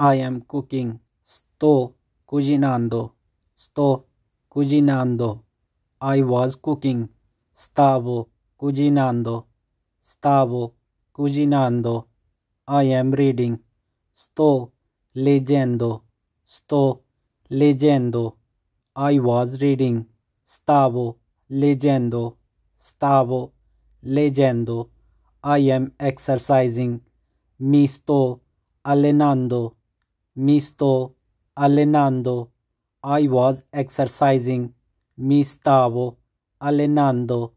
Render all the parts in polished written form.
I am cooking. Sto cucinando. Sto cucinando. I was cooking. Stavo cucinando. Stavo cucinando. I am reading. Sto leggendo. Sto leggendo. I was reading. Stavo leggendo. Stavo leggendo. I am exercising. Mi sto allenando. Mi sto allenando. I was exercising. Mi stavo allenando.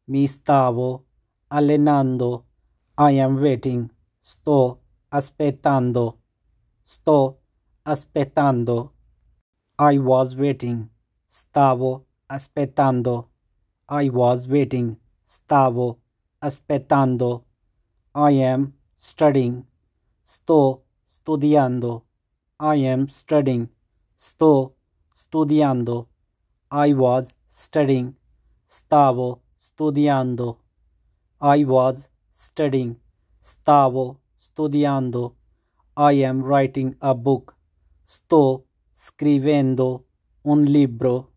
Mi stavo allenando. I am waiting. Sto aspettando. Sto aspettando. I was waiting. Stavo aspettando. I was waiting. Stavo aspettando. I am studying. Sto studiando. I am studying. Sto studiando. I was studying. Stavo studiando. I was studying. Stavo studiando. I am writing a book. Sto scrivendo un libro.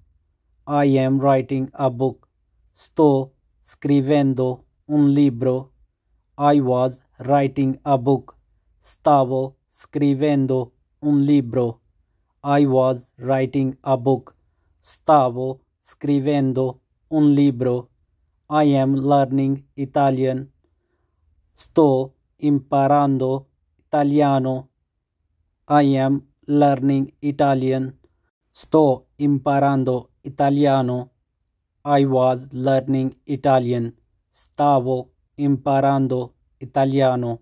I am writing a book. Sto scrivendo un libro. I was writing a book. Stavo scrivendo un libro. I was writing a book. Stavo scrivendo un libro. I am learning Italian. Sto imparando italiano. I am learning Italian. Sto imparando italiano. I was learning Italian. Stavo imparando italiano.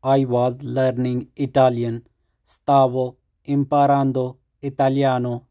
I was learning Italian. Stavo imparando italiano.